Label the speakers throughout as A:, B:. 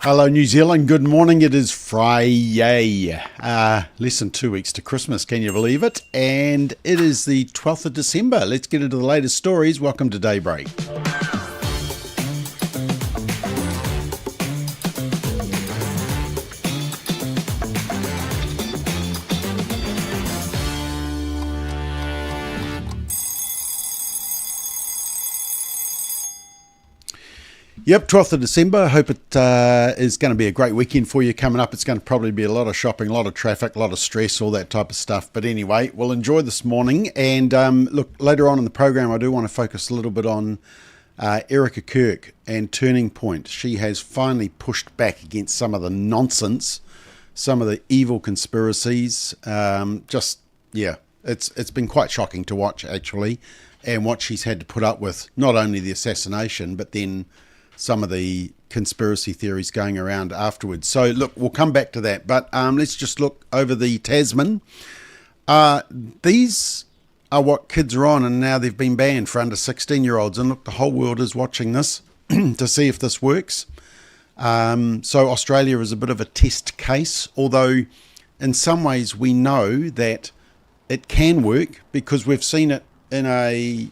A: Hello, New Zealand. Good morning. It is Friday. Less than 2 weeks to Christmas. Can you believe it? And it is the 12th of December. Let's get into the latest stories. Welcome to Daybreak. Yep, 12th of December. I hope it is going to be a great weekend for you coming up. It's going to probably be a lot of shopping, a lot of traffic, a lot of stress, all that type of stuff. But anyway, we'll enjoy this morning. And look, later on in the program, I do want to focus a little bit on Erica Kirk and Turning Point. She has finally pushed back against some of the nonsense, some of the evil conspiracies. It's been quite shocking to watch, actually, and what she's had to put up with, not only the assassination, but then some of the conspiracy theories going around afterwards. So look, we'll come back to that, but let's just look over the Tasman. These are what kids are on, and now they've been banned for under 16-year-olds. And look, the whole world is watching this to see if this works. So Australia is a bit of a test case, although in some ways we know that it can work because we've seen it in a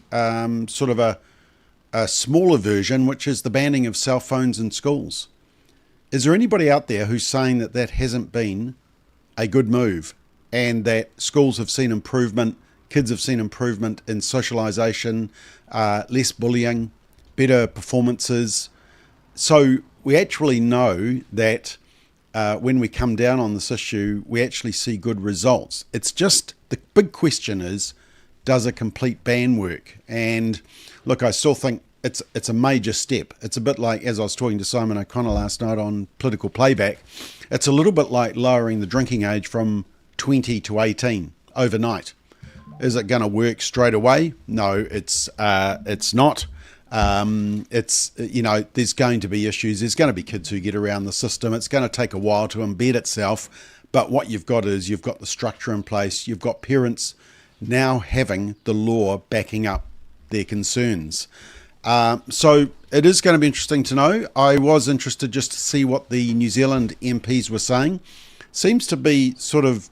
A: sort of a smaller version, which is the banning of cell phones in schools. Is there anybody out there who's saying that that hasn't been a good move and that schools have seen improvement, kids have seen improvement in socialisation, less bullying, better performances? So we actually know that when we come down on this issue, we actually see good results. It's just the big question is, does a complete ban work? And look, I still think it's a major step. It's a bit like, as I was talking to Simon O'Connor last night on Political Playback, it's a little bit like lowering the drinking age from 20 to 18 overnight. Is it going to work straight away? No, it's not. There's going to be issues. There's going to be kids who get around the system. It's going to take a while to embed itself. But what you've got is you've got the structure in place. You've got parents now having the law backing up their concerns. So it is going to be interesting to know. I was interested just to see what the New Zealand MPs were saying. Seems to be sort of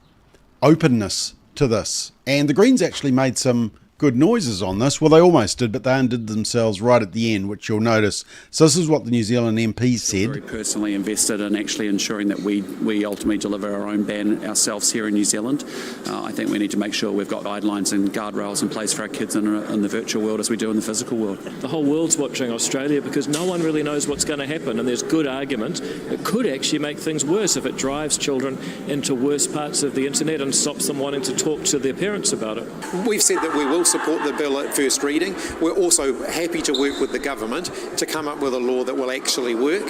A: openness to this. And the Greens actually made some good noises on this. Well, they almost did, but they undid themselves right at the end, which you'll notice. So this is what the New Zealand MPs said.
B: Very personally invested in actually ensuring that we ultimately deliver our own ban ourselves here in New Zealand. I think we need to make sure we've got guidelines and guardrails in place for our kids in the virtual world as we do in the physical world.
C: The whole world's watching Australia because no one really knows what's going to happen, and there's good argument. It could actually make things worse if it drives children into worse parts of the internet and stops them wanting to talk to their parents about it.
D: We've said that we will support the bill at first reading. We're also happy to work with the government to come up with a law that will actually work.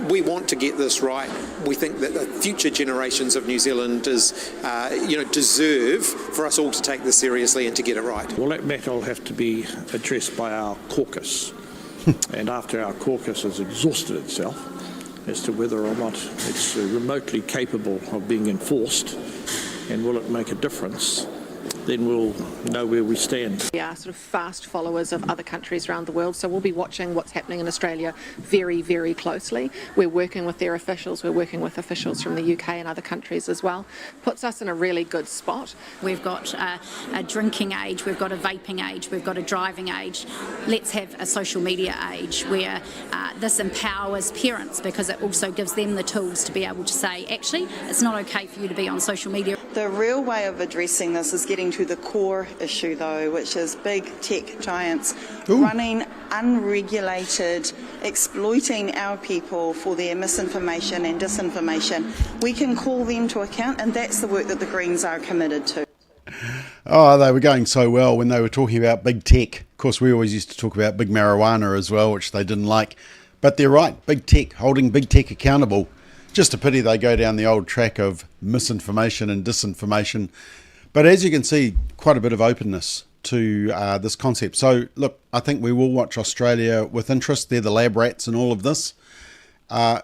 D: We want to get this right. We think that the future generations of New Zealanders, deserve for us all to take this seriously and to get it right.
E: Well, that matter will have to be addressed by our caucus. And after our caucus has exhausted itself as to whether or not it's remotely capable of being enforced and will it make a difference, then we'll know where we stand.
F: We are sort of fast followers of other countries around the world, so we'll be watching what's happening in Australia very, very closely. We're working with their officials, we're working with officials from the UK and other countries as well. Puts us in a really good spot.
G: We've got a drinking age, we've got a vaping age, we've got a driving age. Let's have a social media age where this empowers parents because it also gives them the tools to be able to say, actually, it's not okay for you to be on social media.
H: The real way of addressing this is getting to the core issue, though, which is big tech giants running unregulated, exploiting our people for their misinformation and disinformation. We can call them to account, and that's the work that the Greens are committed to.
A: Oh, they were going so well when they were talking about big tech. Of course, we always used to talk about big marijuana as well, which they didn't like. But they're right, big tech, holding big tech accountable. Just a pity they go down the old track of misinformation and disinformation. But as you can see, quite a bit of openness to this concept. So, look, I think we will watch Australia with interest. They're the lab rats in all of this. I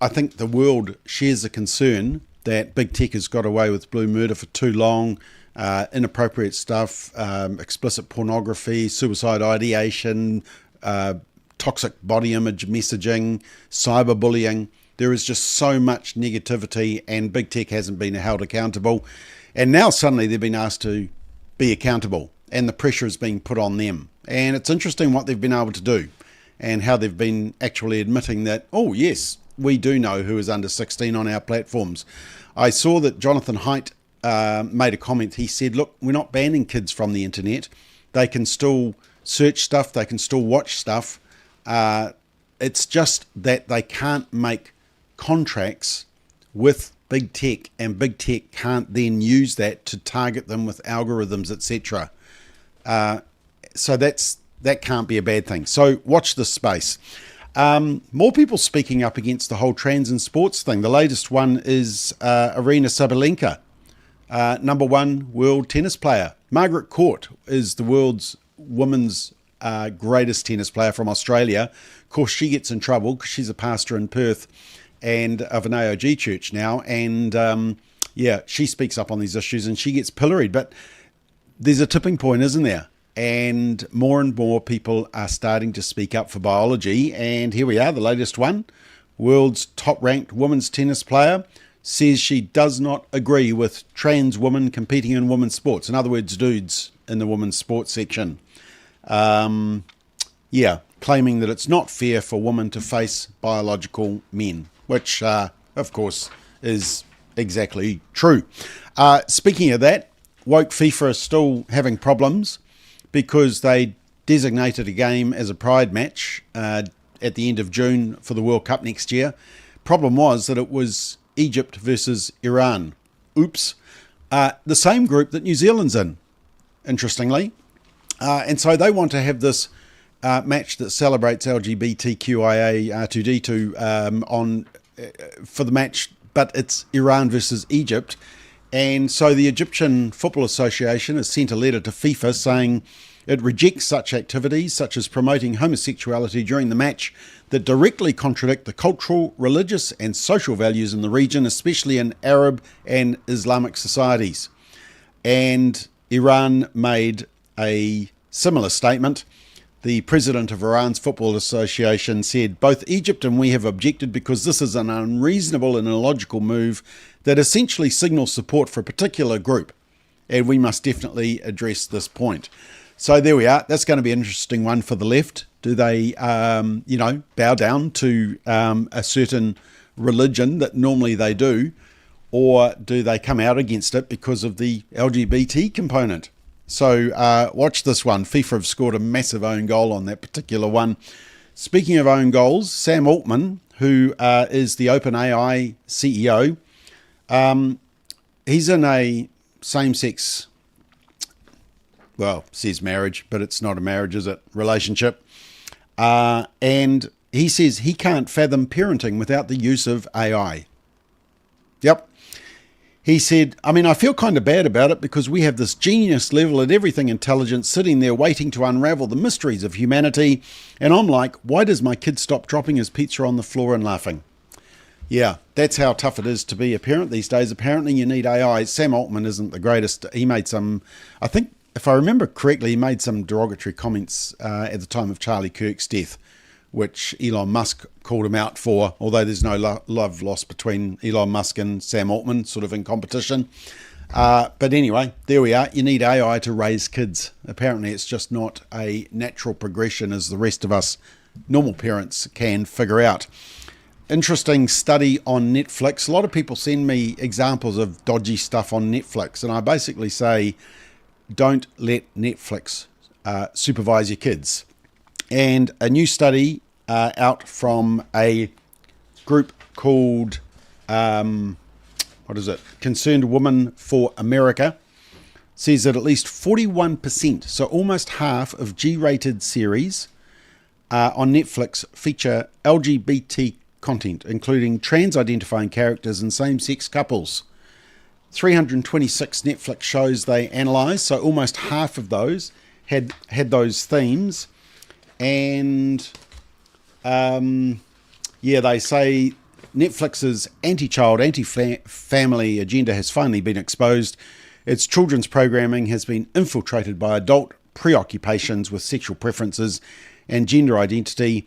A: think the world shares the concern that big tech has got away with blue murder for too long, inappropriate stuff, explicit pornography, suicide ideation, toxic body image messaging, cyberbullying. There is just so much negativity, and big tech hasn't been held accountable. And now suddenly they've been asked to be accountable, and the pressure is being put on them. And it's interesting what they've been able to do, and how they've been actually admitting that, oh yes, we do know who is under 16 on our platforms. I saw that Jonathan Haidt made a comment. He said, look, we're not banning kids from the internet. They can still search stuff, they can still watch stuff. It's just that they can't make contracts with big tech, and big tech can't then use that to target them with algorithms, etc. So that can't be a bad thing. So watch this space. More people speaking up against the whole trans and sports thing. The latest one is Arina Sabalenka, #1 world tennis player. Margaret Court is the world's women's greatest tennis player from Australia. Of course, she gets in trouble because she's a pastor in Perth and of an AOG church now. And she speaks up on these issues and she gets pilloried. But there's a tipping point, isn't there? And more people are starting to speak up for biology. And here we are, the latest one. World's top-ranked women's tennis player says she does not agree with trans women competing in women's sports. In other words, dudes in the women's sports section. Claiming that it's not fair for women to face biological men, which, of course, is exactly true. Speaking of that, woke FIFA are still having problems because they designated a game as a pride match at the end of June for the World Cup next year. Problem was that it was Egypt versus Iran. Oops. The same group that New Zealand's in, interestingly. And so they want to have this match that celebrates LGBTQIA R2D2 for the match, but it's Iran versus Egypt. And so the Egyptian Football Association has sent a letter to FIFA saying it rejects such activities, such as promoting homosexuality during the match, that directly contradict the cultural, religious and social values in the region, especially in Arab and Islamic societies. And Iran made a similar statement. The president of Iran's Football Association said, both Egypt and we have objected because this is an unreasonable and illogical move that essentially signals support for a particular group, and we must definitely address this point. So there we are. That's going to be an interesting one for the left. Do they, bow down to a certain religion that normally they do, or do they come out against it because of the LGBT component? So watch this one. FIFA have scored a massive own goal on that particular one. Speaking of own goals, Sam Altman, who is the OpenAI CEO, he's in a same-sex, well, says marriage, but it's not a marriage, is it? Relationship. And he says he can't fathom parenting without the use of AI. Yep. He said, I feel kind of bad about it because we have this genius level at everything intelligence sitting there waiting to unravel the mysteries of humanity. And I'm like, why does my kid stop dropping his pizza on the floor and laughing? Yeah, that's how tough it is to be a parent these days. Apparently you need AI. Sam Altman isn't the greatest. He made some, I think, if I remember correctly, he made some derogatory comments at the time of Charlie Kirk's death, which Elon Musk called him out for, although there's no love lost between Elon Musk and Sam Altman, sort of in competition. But anyway, there we are. You need AI to raise kids. Apparently it's just not a natural progression as the rest of us normal parents can figure out. Interesting study on Netflix. A lot of people send me examples of dodgy stuff on Netflix, and I basically say, don't let Netflix supervise your kids. And a new study out from a group called, Concerned Women for America, says that at least 41%, so almost half of G-rated series on Netflix feature LGBT content, including trans-identifying characters and same-sex couples. 326 Netflix shows they analysed, so almost half of those had those themes. And they say Netflix's anti-child, anti-family agenda has finally been exposed. Its children's programming has been infiltrated by adult preoccupations with sexual preferences and gender identity.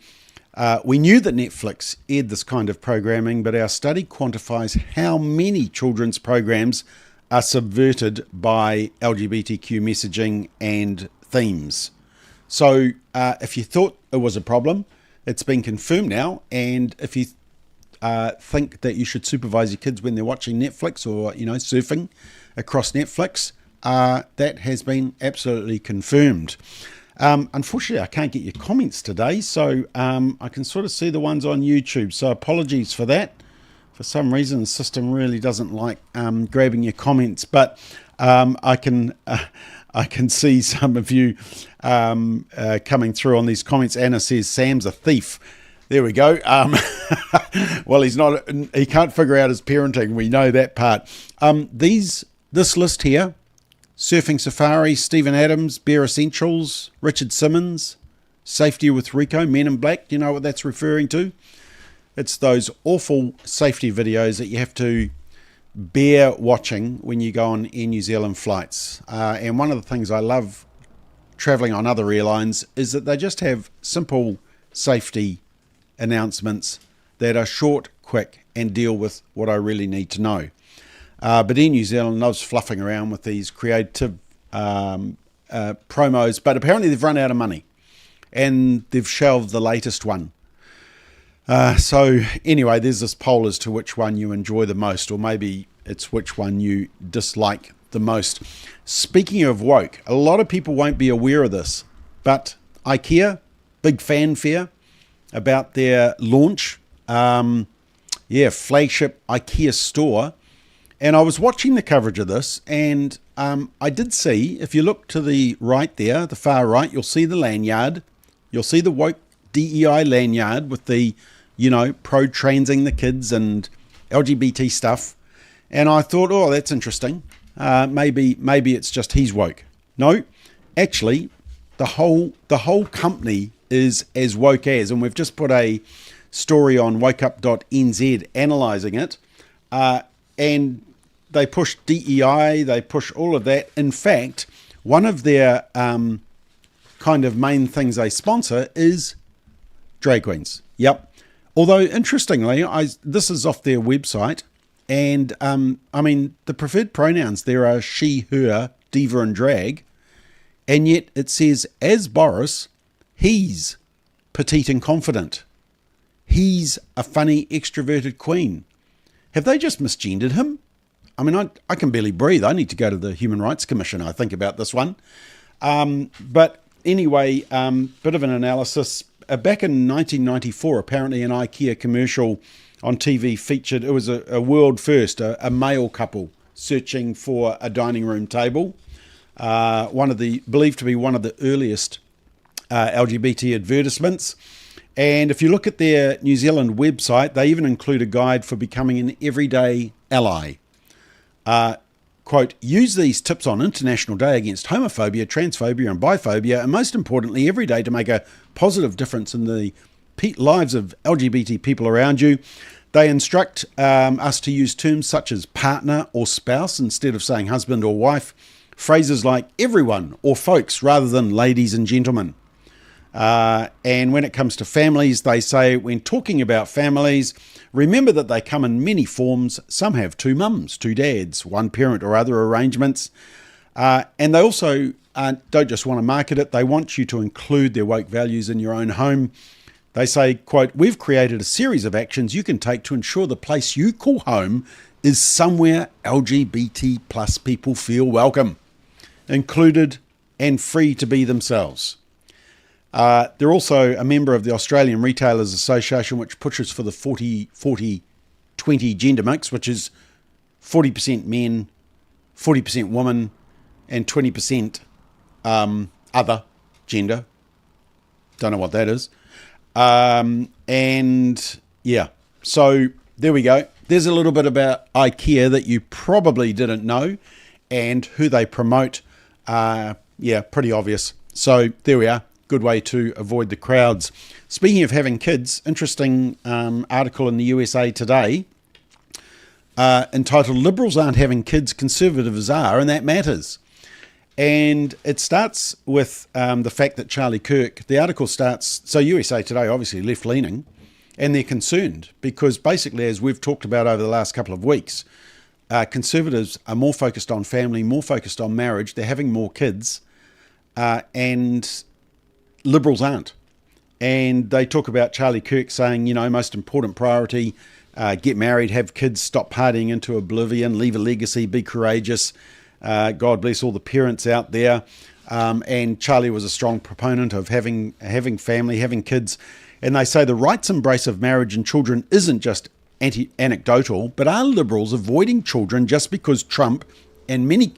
A: We knew that Netflix aired this kind of programming, but our study quantifies how many children's programs are subverted by LGBTQ messaging and themes. So if you thought it was a problem, it's been confirmed now. And if you think that you should supervise your kids when they're watching Netflix or, surfing across Netflix, that has been absolutely confirmed. Unfortunately, I can't get your comments today, so I can sort of see the ones on YouTube. So apologies for that. For some reason, the system really doesn't like grabbing your comments, but I can see some of you coming through on these comments. Anna says Sam's a thief. There we go. Well, he's not. He can't figure out his parenting. We know that part. This list here: Surfing Safari, Stephen Adams, Bare Essentials, Richard Simmons, Safety with Rico, Men in Black. Do you know what that's referring to? It's those awful safety videos that you have to bear watching when you go on Air New Zealand flights. And one of the things I love travelling on other airlines is that they just have simple safety announcements that are short, quick, and deal with what I really need to know. But Air New Zealand loves fluffing around with these creative promos, but apparently they've run out of money and they've shelved the latest one. So anyway, there's this poll as to which one you enjoy the most, or maybe it's which one you dislike the most. Speaking of woke, a lot of people won't be aware of this, but IKEA, big fanfare about their launch, flagship IKEA store. And I was watching the coverage of this, and I did see, if you look to the right there, the far right, you'll see the lanyard. You'll see the woke DEI lanyard with the, pro-transing the kids and LGBT stuff. And I thought, oh, that's interesting. Maybe it's just he's woke. No, actually, the whole company is as woke as, and we've just put a story on wokeup.nz analysing it. And they push DEI, they push all of that. In fact, one of their kind of main things they sponsor is drag queens. Yep. Although, interestingly, this is off their website. And, the preferred pronouns there are she, her, diva and drag. And yet it says, as Boris, he's petite and confident. He's a funny, extroverted queen. Have they just misgendered him? I can barely breathe. I need to go to the Human Rights Commission, I think, about this one. But anyway, bit of an analysis. Back in 1994, apparently an IKEA commercial on TV featured, it was a world first, a male couple searching for a dining room table. Believed to be one of the earliest LGBT advertisements. And if you look at their New Zealand website, they even include a guide for becoming an everyday ally. Quote, use these tips on International Day against homophobia, transphobia and biphobia, and most importantly, every day to make a positive difference in the lives of LGBT people around you. They instruct us to use terms such as partner or spouse instead of saying husband or wife, phrases like everyone or folks rather than ladies and gentlemen. And when it comes to families, they say when talking about families, remember that they come in many forms. Some have two mums, two dads, one parent or other arrangements. And they also don't just want to market it. They want you to include their woke values in your own home. They say, quote, we've created a series of actions you can take to ensure the place you call home is somewhere LGBT plus people feel welcome, included and free to be themselves. They're also a member of the Australian Retailers Association, which pushes for the 40-40-20 gender mix, which is 40% men, 40% women, and 20% other gender. Don't know what that is. And yeah, so there we go. There's a little bit about IKEA that you probably didn't know, and who they promote. Pretty obvious. So there we are. Good way to avoid the crowds. Speaking of having kids, interesting article in the USA Today entitled Liberals Aren't Having Kids, Conservatives Are, and That Matters. And it starts with the fact that Charlie Kirk, the article starts, so USA Today, obviously left-leaning, and they're concerned because basically, as we've talked about over the last couple of weeks, conservatives are more focused on family, more focused on marriage, they're having more kids, and liberals aren't. And they talk about Charlie Kirk saying, you know, most important priority, get married, have kids, stop partying into oblivion, leave a legacy, be courageous. God bless all the parents out there. And Charlie was a strong proponent of having family, having kids. And they say the rights embrace of marriage and children isn't just anecdotal, but are liberals avoiding children just because Trump and many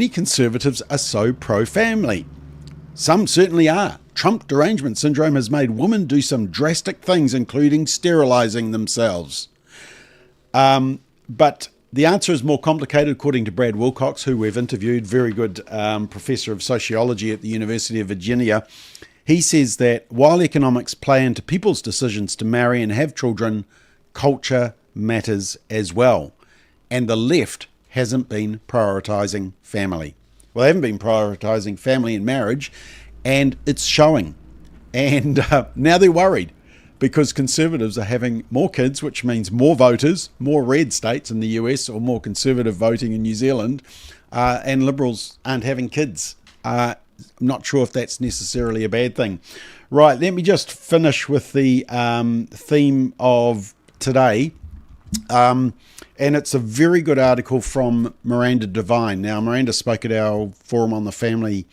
A: conservatives are so pro-family? Some certainly are. Trump derangement syndrome has made women do some drastic things, including sterilizing themselves. But the answer is more complicated, according to Brad Wilcox, who we've interviewed, very good professor of sociology at the University of Virginia. He says that while economics play into people's decisions to marry and have children, culture matters as well. And the left hasn't been prioritising family. Well, they haven't been prioritising family and marriage, and it's showing. And now they're worried because conservatives are having more kids, which means more voters, more red states in the US, or more conservative voting in New Zealand, and liberals aren't having kids. I'm not sure if that's necessarily a bad thing. Right, let me just finish with the theme of today. And it's a very good article from Miranda Devine. Now, Miranda spoke at our forum on the family,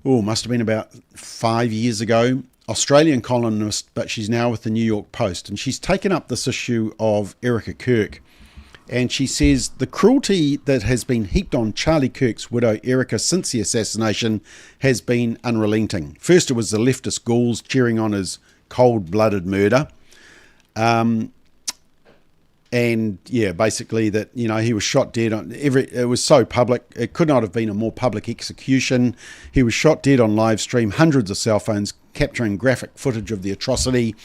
A: must have been about 5 years ago. Australian columnist, but she's now with the New York Post. And she's taken up this issue of Erica Kirk. And she says the cruelty that has been heaped on Charlie Kirk's widow, Erica, since the assassination has been unrelenting. First, it was the leftist ghouls cheering on his cold-blooded murder. And yeah, basically that, you know, he was shot dead on it was so public, it could not have been a more public execution. He was shot dead on live stream, hundreds of cell phones capturing graphic footage of the atrocity.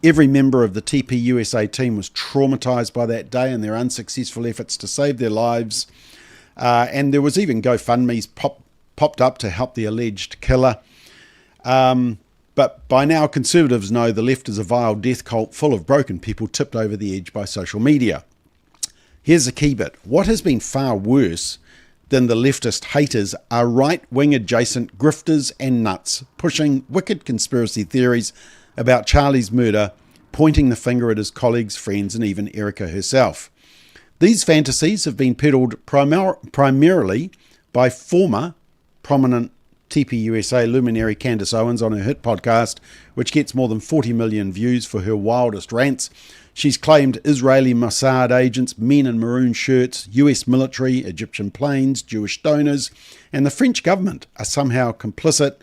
A: Every member of the TP USA team was traumatized by that day and their unsuccessful efforts to save their lives. And there was even GoFundMe's popped up to help the alleged killer. But by now, conservatives know the left is a vile death cult full of broken people tipped over the edge by social media. Here's the key bit. What has been far worse than the leftist haters are right-wing adjacent grifters and nuts pushing wicked conspiracy theories about Charlie's murder, pointing the finger at his colleagues, friends, and even Erica herself. These fantasies have been peddled primarily by former prominent TP USA luminary Candace Owens on her hit podcast, which gets more than 40 million views for her wildest rants. She's claimed Israeli Mossad agents, men in maroon shirts, US military, Egyptian planes, Jewish donors, and the French government are somehow complicit.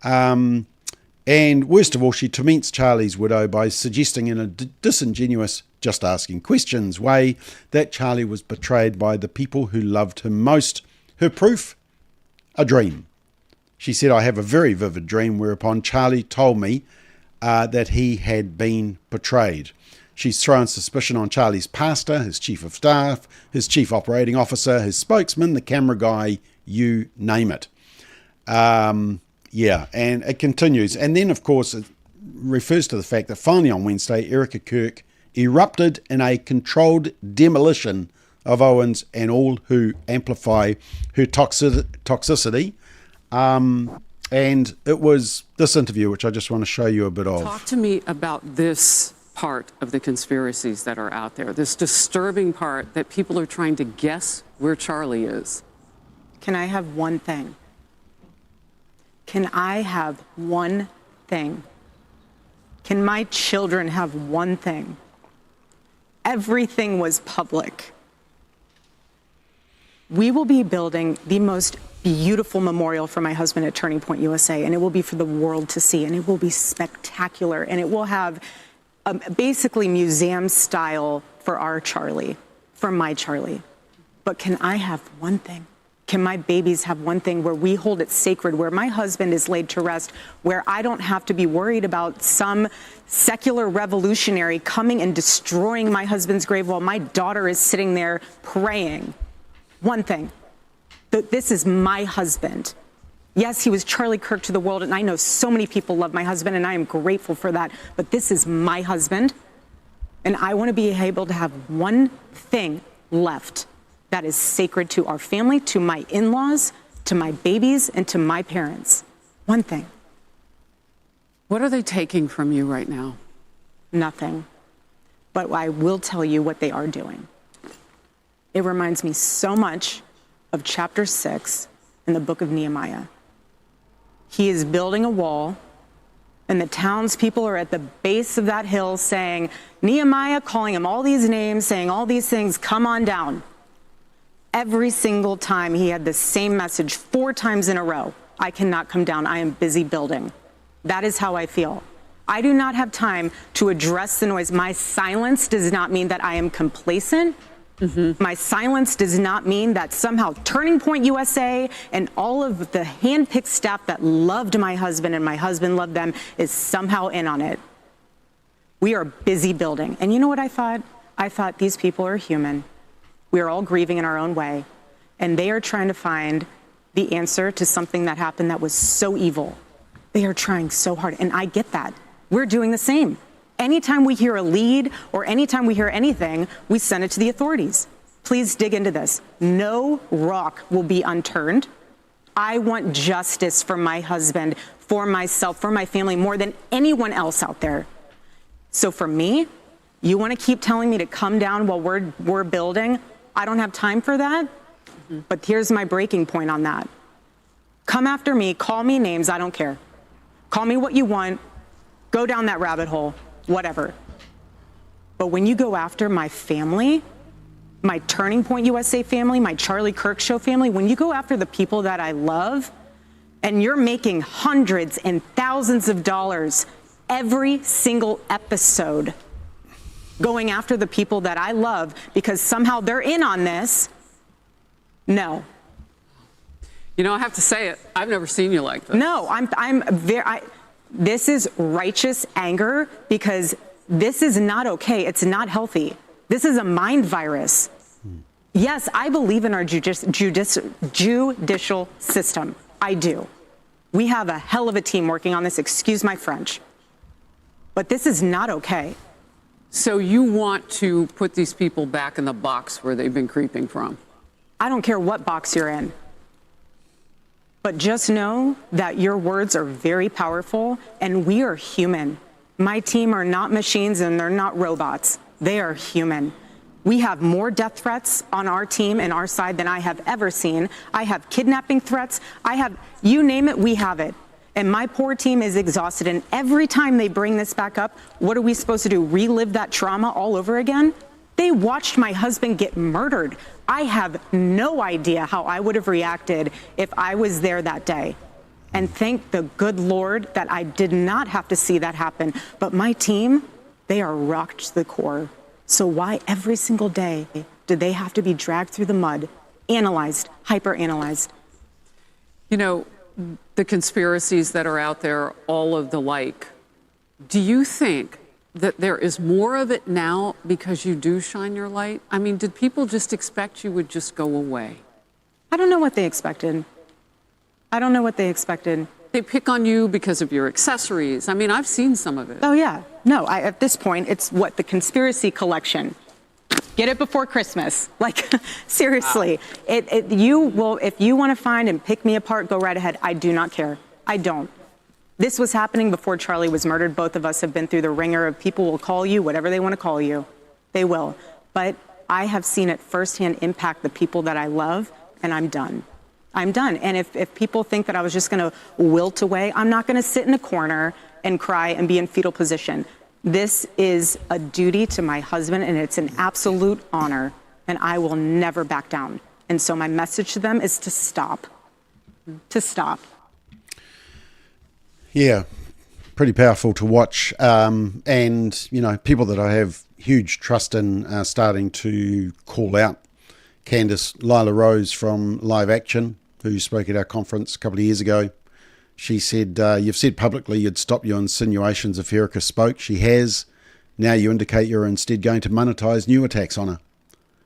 A: And worst of all, she torments Charlie's widow by suggesting in a disingenuous, just asking questions way that Charlie was betrayed by the people who loved him most. Her proof? A dream. She said, I have a very vivid dream whereupon Charlie told me that he had been betrayed. She's thrown suspicion on Charlie's pastor, his chief of staff, his chief operating officer, his spokesman, the camera guy, you name it. Yeah, and it continues. And then, of course, it refers to the fact that finally on Wednesday, Erica Kirk erupted in a controlled demolition of Owens and all who amplify her toxicity. And it was this interview, which I just want to show you a bit of.
I: Talk to me about this part of the conspiracies that are out there, this disturbing part that people are trying to guess where Charlie is.
J: Can I have one thing? Can I have one thing? Can my children have one thing? Everything was public. We will be building the most beautiful memorial for my husband at Turning Point USA, and it will be for the world to see, and it will be spectacular, and it will have basically museum style for our Charlie, for my Charlie. But can I have one thing? Can my babies have one thing where we hold it sacred, where my husband is laid to rest, where I don't have to be worried about some secular revolutionary coming and destroying my husband's grave while my daughter is sitting there praying? One thing. This is my husband. Yes, he was Charlie Kirk to the world, and I know so many people love my husband, and I am grateful for that. But this is my husband, and I want to be able to have one thing left that is sacred to our family, to my in-laws, to my babies, and to my parents. One thing.
I: What are they taking from you right now?
J: Nothing. But I will tell you what they are doing. It reminds me so much of chapter 6 in the book of Nehemiah. He is building a wall, and the townspeople are at the base of that hill saying, Nehemiah, calling him all these names, saying all these things, come on down. Every single time he had the same message 4 times in a row. I cannot come down. I am busy building. That is how I feel. I do not have time to address the noise. My silence does not mean that I am complacent. My silence does not mean that somehow Turning Point USA and all of the handpicked staff that loved my husband and my husband loved them is somehow in on it. We are busy building. And you know what I thought? I thought these people are human. We are all grieving in our own way. And they are trying to find the answer to something that happened that was so evil. They are trying so hard. And I get that. We're doing the same. Anytime we hear a lead or anytime we hear anything, we send it to the authorities. Please dig into this. No rock will be unturned. I want justice for my husband, for myself, for my family, more than anyone else out there. So for me, you want to keep telling me to come down while we're building? I don't have time for that. But here's my breaking point on that. Come after me, call me names, I don't care. Call me what you want, go down that rabbit hole. Whatever. But when you go after my family, my Turning Point USA family, my Charlie Kirk Show family, when you go after the people that I love, and you're making hundreds and thousands of dollars every single episode going after the people that I love because somehow they're in on this, no.
I: You know, I have to say it. I've never seen you like this.
J: No, this is righteous anger because this is not okay. It's not healthy. This is a mind virus. Yes, I believe in our judicial system. I do. We have a hell of a team working on this. Excuse my French. But this is not okay.
I: So you want to put these people back in the box where they've been creeping from?
J: I don't care what box you're in. But just know that your words are very powerful, and we are human. My team are not machines, and they're not robots. They are human. We have more death threats on our team and our side than I have ever seen. I have kidnapping threats. You name it, we have it. And my poor team is exhausted. And every time they bring this back up, what are we supposed to do? Relive that trauma all over again? They watched my husband get murdered. I have no idea how I would have reacted if I was there that day. And thank the good Lord that I did not have to see that happen. But my team, they are rocked to the core. So why every single day do they have to be dragged through the mud, analyzed, hyper-analyzed?
I: You know, the conspiracies that are out there, all of the like, do you think that there is more of it now because you do shine your light? I mean, did people just expect you would just go away?
J: I don't know what they expected.
I: They pick on you because of your accessories. I mean, I've seen some of it.
J: Oh, yeah. No, at this point, it's the conspiracy collection. Get it before Christmas. Like, seriously. Wow. If you want to find and pick me apart, go right ahead. I do not care. I don't. This was happening before Charlie was murdered. Both of us have been through the ringer of people will call you whatever they want to call you. They will. But I have seen it firsthand impact the people that I love, and I'm done. I'm done. And if people think that I was just going to wilt away, I'm not going to sit in a corner and cry and be in fetal position. This is a duty to my husband, and it's an absolute honor, and I will never back down. And so my message to them is to stop. To stop.
A: Yeah, pretty powerful to watch. And, you know, people that I have huge trust in are starting to call out. Candice Lila Rose from Live Action, who spoke at our conference a couple of years ago, she said, you've said publicly you'd stop your insinuations if Erica spoke. She has. Now you indicate you're instead going to monetize new attacks on her.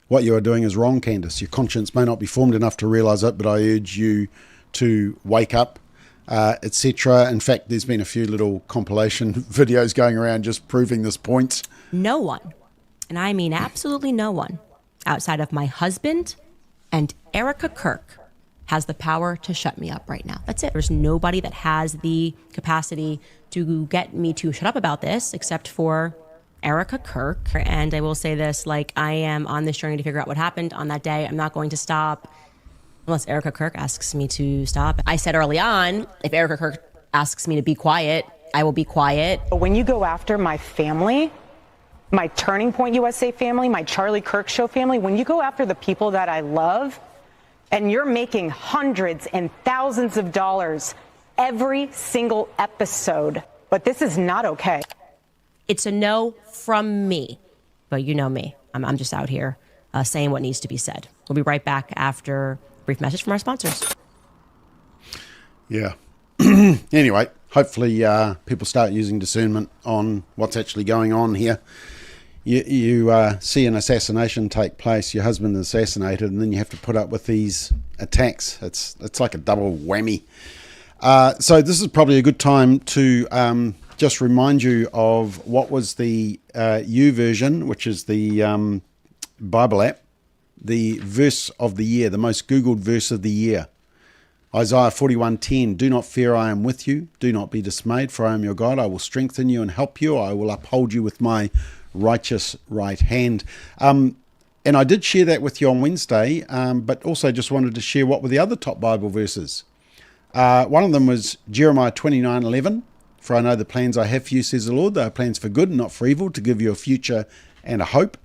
A: what you are doing is wrong, Candice. Your conscience may not be formed enough to realise it, but I urge you to wake up, etc. In fact, there's been a few little compilation videos going around just proving this point.
K: No one, and I mean absolutely no one, outside of my husband and Erica Kirk has the power to shut me up right now. That's it. There's nobody that has the capacity to get me to shut up about this except for Erica Kirk. And I will say this, like, I am on this journey to figure out what happened on that day. I'm not going to stop unless Erica Kirk asks me to stop. I said early on, if Erica Kirk asks me to be quiet, I will be quiet.
J: When you go after my family, my Turning Point USA family, my Charlie Kirk Show family, when you go after the people that I love, and you're making hundreds and thousands of dollars every single episode, but this is not okay.
K: It's a no from me, but you know me. I'm just out here saying what needs to be said. We'll be right back after a brief message from our sponsors.
A: Yeah. Anyway, hopefully people start using discernment on what's actually going on here. You see an assassination take place, your husband is assassinated, and then you have to put up with these attacks. It's like a double whammy. So this is probably a good time to just remind you of what was the YouVersion, which is the Bible app, the verse of the year, the most Googled verse of the year. Isaiah 41:10, do not fear, I am with you. Do not be dismayed, for I am your God. I will strengthen you and help you. I will uphold you with my righteous right hand. And I did share that with you on Wednesday, but also just wanted to share what were the other top Bible verses. One of them was Jeremiah 29:11. For I know the plans I have for you, says the Lord. They are plans for good and not for evil, to give you a future and a hope.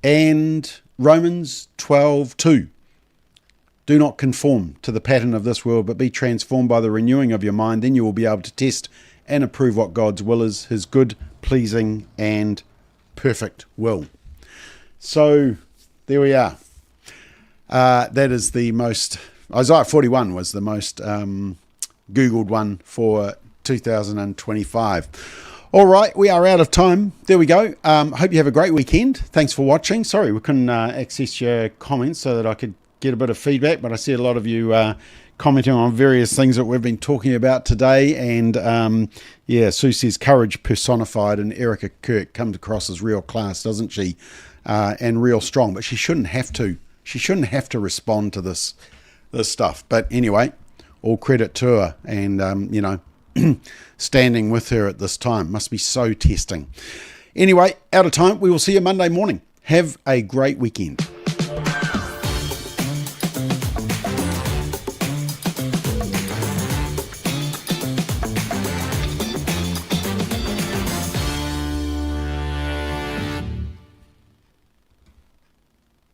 A: And Romans 12:2. Do not conform to the pattern of this world, but be transformed by the renewing of your mind. Then you will be able to test and approve what God's will is, his good, pleasing, and perfect will. So there we are. That is the most, Isaiah 41 was the most Googled one for 2025. All right, we are out of time. There we go. Hope you have a great weekend. Thanks for watching. Sorry we couldn't access your comments so that I could get a bit of feedback, but I see a lot of you commenting on various things that we've been talking about today. And yeah, Sue says courage personified, and Erica Kirk comes across as real class, doesn't she? And real strong, but she shouldn't have to. She shouldn't have to respond to this stuff. But anyway, all credit to her, and you know, standing with her at this time must be so testing. Anyway, out of time. We will see you Monday morning. Have a great weekend.